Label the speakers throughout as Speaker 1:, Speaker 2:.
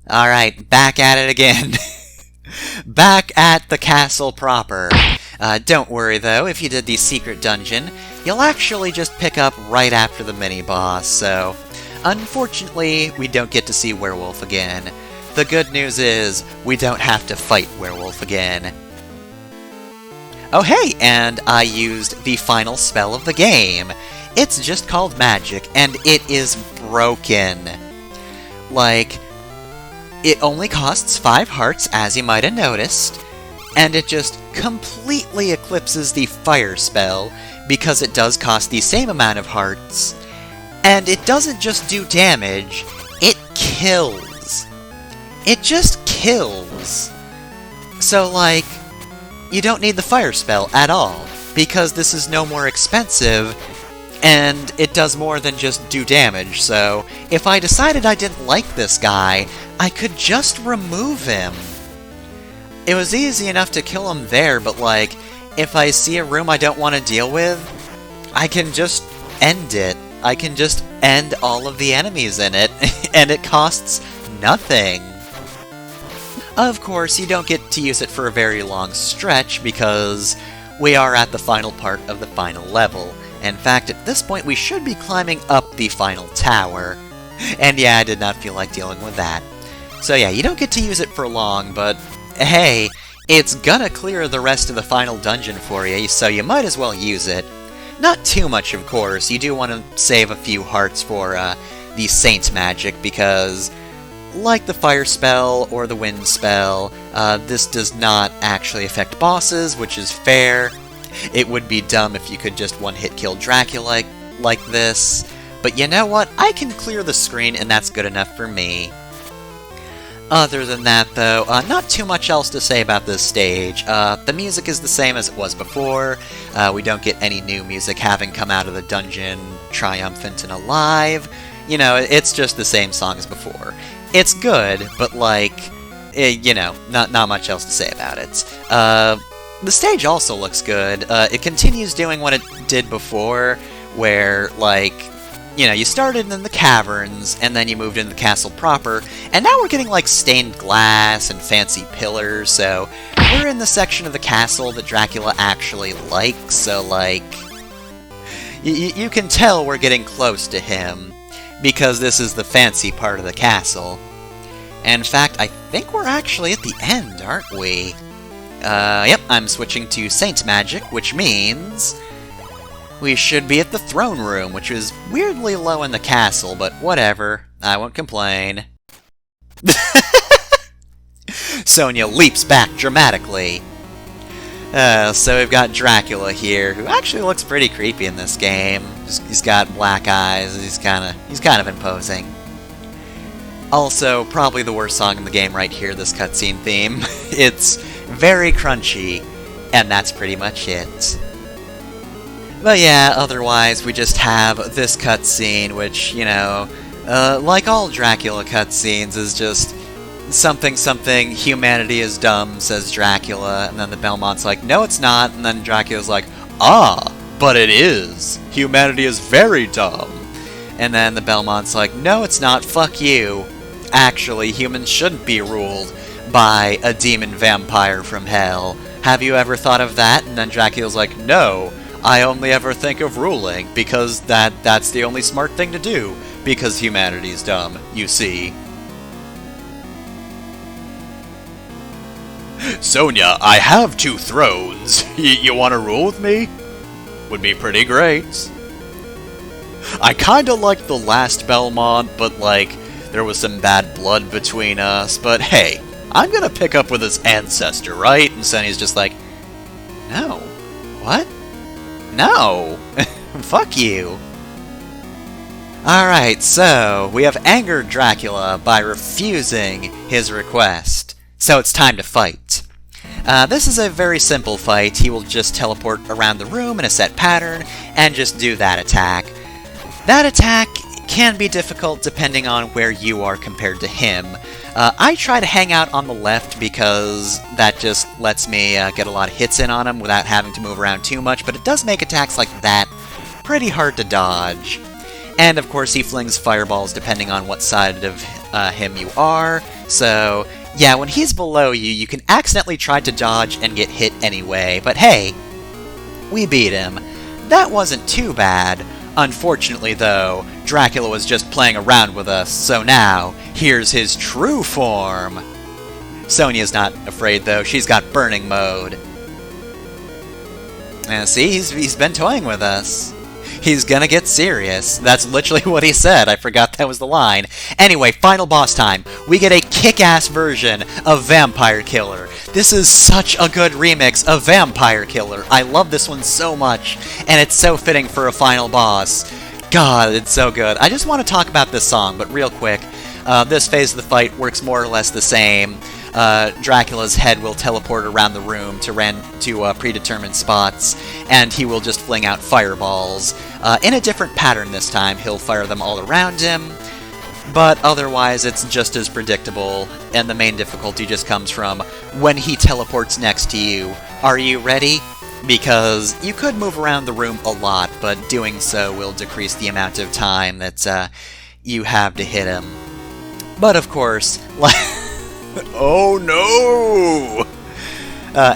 Speaker 1: Alright, back at it again. Back at the castle proper. Don't worry though, if you did the secret dungeon, you'll actually just pick up right after the mini-boss, so... Unfortunately, we don't get to see Werewolf again. The good news is, we don't have to fight Werewolf again. Oh hey, and I used the final spell of the game. It's just called Magic, and it is broken. Like, it only costs 5 hearts, as you might have noticed, and it just completely eclipses the fire spell, because it does cost the same amount of hearts, and it doesn't just do damage, it kills. It just kills. So, like, you don't need the fire spell at all, because this is no more expensive, and it does more than just do damage, so if I decided I didn't like this guy, I could just remove him. It was easy enough to kill him there, but like, if I see a room I don't want to deal with, I can just end it. I can just end all of the enemies in it, and it costs nothing. Of course, you don't get to use it for a very long stretch, because we are at the final part of the final level. In fact, at this point, we should be climbing up the final tower. And yeah, I did not feel like dealing with that. So yeah, you don't get to use it for long, but hey, it's gonna clear the rest of the final dungeon for you, so you might as well use it. Not too much, of course. You do want to save a few hearts for the Saint magic, because like the fire spell or the wind spell, this does not actually affect bosses, which is fair. It would be dumb if you could just one-hit kill Dracula like this, but you know what? I can clear the screen, and that's good enough for me. Other than that, though, not too much else to say about this stage. The music is the same as it was before. We don't get any new music having come out of the dungeon triumphant and alive. You know, it's just the same song as before. It's good, but like, you know, not much else to say about it. The stage also looks good. It continues doing what it did before, where, like, you know, you started in the caverns, and then you moved into the castle proper, and now we're getting, like, stained glass and fancy pillars, so we're in the section of the castle that Dracula actually likes, so, like, you can tell we're getting close to him, because this is the fancy part of the castle. In fact, I think we're actually at the end, aren't we? Yep, I'm switching to Saint Magic, which means we should be at the throne room, which is weirdly low in the castle, but whatever. I won't complain. Sonia leaps back dramatically. So we've got Dracula here, who actually looks pretty creepy in this game. He's got black eyes, he's kind of imposing. Also, probably the worst song in the game right here, this cutscene theme. It's very crunchy, and that's pretty much it. But yeah, otherwise we just have this cutscene, which, you know, like all Dracula cutscenes, is just something, humanity is dumb, says Dracula, and then the Belmont's like, no it's not, and then Dracula's like, ah, but it is. Humanity is very dumb. And then the Belmont's like, no it's not, fuck you. Actually, humans shouldn't be ruled by a demon vampire from hell. Have you ever thought of that? And then Dracula's like, no, I only ever think of ruling, because that's the only smart thing to do, because humanity's dumb, you see. Sonia, I have 2 thrones. You wanna rule with me? Would be pretty great. I kinda liked the last Belmont, but like, there was some bad blood between us, but hey, I'm gonna pick up with his ancestor, right? And Sonya's just like, no. What? No! Fuck you! Alright, so, we have angered Dracula by refusing his request. So it's time to fight. This is a very simple fight. He will just teleport around the room in a set pattern, and just do that attack. That attack can be difficult depending on where you are compared to him. I try to hang out on the left because that just lets me get a lot of hits in on him without having to move around too much, but it does make attacks like that pretty hard to dodge. And of course he flings fireballs depending on what side of him you are, so yeah, when he's below you, you can accidentally try to dodge and get hit anyway, but hey, we beat him. That wasn't too bad. Unfortunately, though, Dracula was just playing around with us, so now, here's his true form! Sonia's not afraid, though. She's got burning mode. See, he's been toying with us. He's gonna get serious. That's literally what he said. I forgot that was the line. Anyway, final boss time. We get a kick-ass version of Vampire Killer. This is such a good remix of Vampire Killer. I love this one so much, and it's so fitting for a final boss. God, it's so good. I just want to talk about this song, but real quick. This phase of the fight works more or less the same. Dracula's head will teleport around the room to predetermined spots, and he will just fling out fireballs. In a different pattern this time, he'll fire them all around him, but otherwise it's just as predictable, and the main difficulty just comes from when he teleports next to you. Are you ready? Because you could move around the room a lot, but doing so will decrease the amount of time that you have to hit him. But of course, oh no!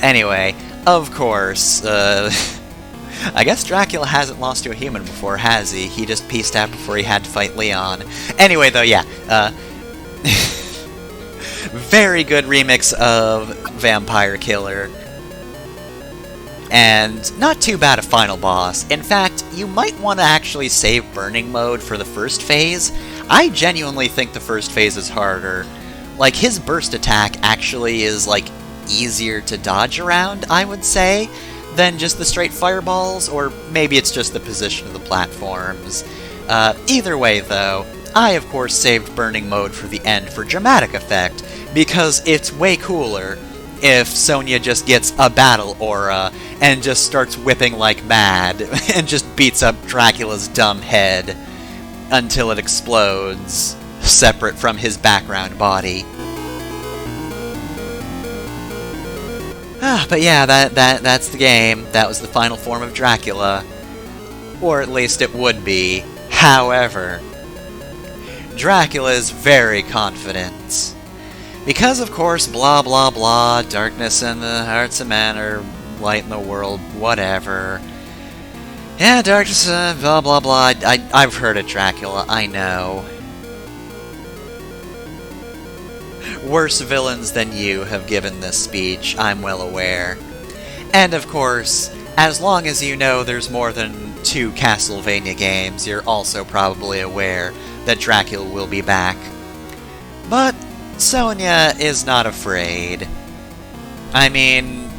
Speaker 1: Anyway, of course, I guess Dracula hasn't lost to a human before, has he? He just peaced out before he had to fight Leon. Anyway, though, yeah, very good remix of Vampire Killer. And not too bad a final boss. In fact, you might want to actually save Burning Mode for the first phase. I genuinely think the first phase is harder. Like, his burst attack actually is, like, easier to dodge around, I would say, than just the straight fireballs, or maybe it's just the position of the platforms. Either way, though, I, of course, saved Burning Mode for the end for dramatic effect, because it's way cooler if Sonia just gets a battle aura and just starts whipping like mad and just beats up Dracula's dumb head until it explodes, separate from his background body. But yeah, that's the game. That was the final form of Dracula. Or at least it would be. However, Dracula is very confident. Because, of course, blah blah blah, darkness in the hearts of men, or light in the world, whatever. Yeah, darkness, blah blah blah, I've heard it, Dracula, I know. Worse villains than you have given this speech, I'm well aware. And, of course, as long as you know there's more than 2 Castlevania games, you're also probably aware that Dracula will be back. But Sonia is not afraid. I mean,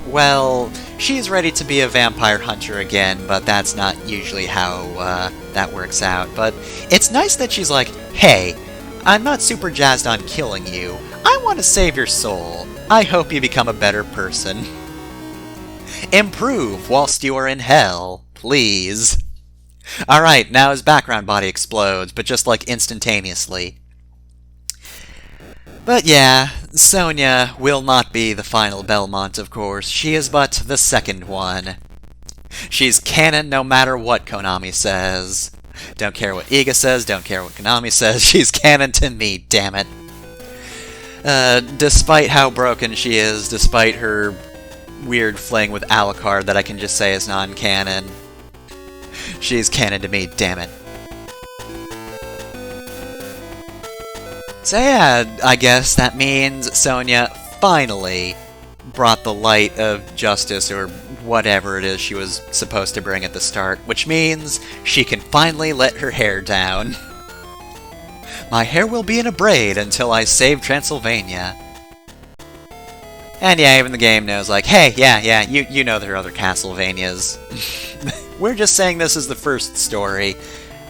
Speaker 1: well, she's ready to be a vampire hunter again, but that's not usually how that works out. But it's nice that she's like, hey, I'm not super jazzed on killing you. I want to save your soul. I hope you become a better person. Improve whilst you are in hell, please. Alright, now his background body explodes, but just like instantaneously. But yeah, Sonia will not be the final Belmont, of course. She is but the second one. She's canon no matter what Konami says. Don't care what Iga says, don't care what Konami says, she's canon to me, damn it. Despite how broken she is, despite her weird fling with Alucard that I can just say is non-canon, she's canon to me, damn it. So yeah, I guess that means Sonia finally brought the light of justice, or whatever it is she was supposed to bring at the start, which means she can finally let her hair down. My hair will be in a braid until I save Transylvania. And yeah, even the game knows, like, hey, yeah, you know there are other Castlevanias. We're just saying this is the first story,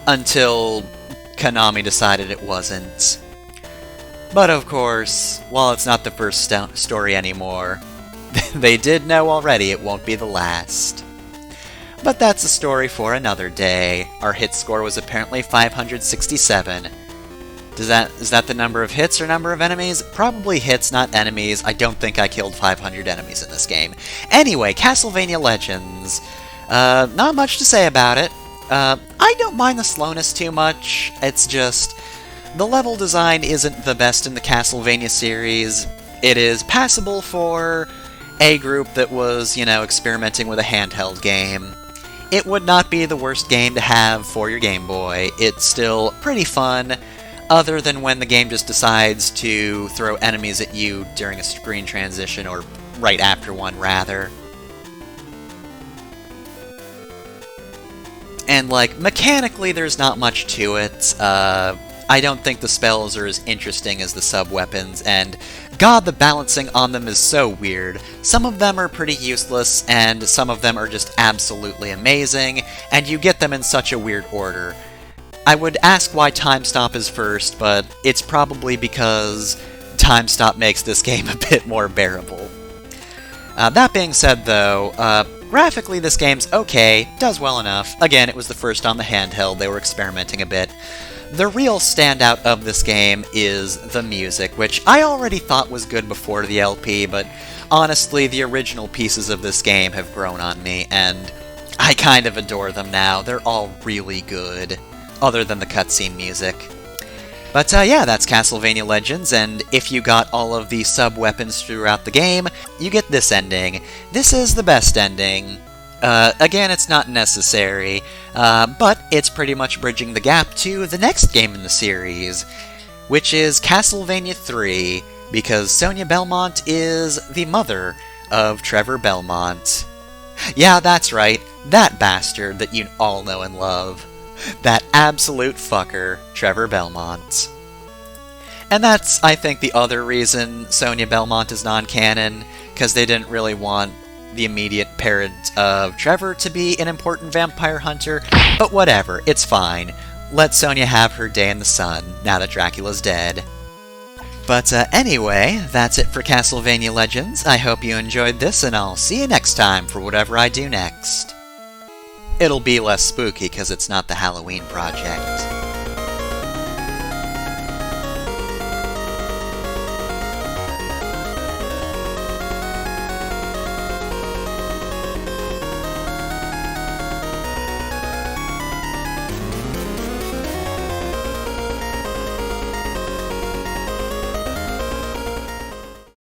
Speaker 1: until Konami decided it wasn't. But of course, while it's not the first story anymore, they did know already it won't be the last. But that's a story for another day. Our hit score was apparently 567. Is that the number of hits or number of enemies? Probably hits, not enemies. I don't think I killed 500 enemies in this game. Anyway, Castlevania Legends. Not much to say about it. I don't mind the slowness too much. It's just The level design isn't the best in the Castlevania series. It is passable for a group that was, experimenting with a handheld game. It would not be the worst game to have for your Game Boy. It's still pretty fun, other than when the game just decides to throw enemies at you during a screen transition, or right after one, rather. And, mechanically there's not much to it. I don't think the spells are as interesting as the sub-weapons, and god, the balancing on them is so weird. Some of them are pretty useless, and some of them are just absolutely amazing, and you get them in such a weird order. I would ask why Time Stop is first, but it's probably because Time Stop makes this game a bit more bearable. That being said, though, graphically this game's okay, does well enough. Again, it was the first on the handheld, they were experimenting a bit. The real standout of this game is the music, which I already thought was good before the LP, but honestly, the original pieces of this game have grown on me, and I kind of adore them now. They're all really good, other than the cutscene music. But yeah, that's Castlevania Legends, and if you got all of the sub-weapons throughout the game, you get this ending. This is the best ending. Again, it's not necessary, but it's pretty much bridging the gap to the next game in the series, which is Castlevania 3, because Sonia Belmont is the mother of Trevor Belmont. Yeah, that's right, that bastard that you all know and love. That absolute fucker, Trevor Belmont. And that's, I think, the other reason Sonia Belmont is non-canon, because they didn't really want the immediate parent of Trevor to be an important vampire hunter, but whatever, it's fine. Let Sonia have her day in the sun, now that Dracula's dead. But anyway, that's it for Castlevania Legends. I hope you enjoyed this, and I'll see you next time for whatever I do next. It'll be less spooky, because it's not the Halloween project.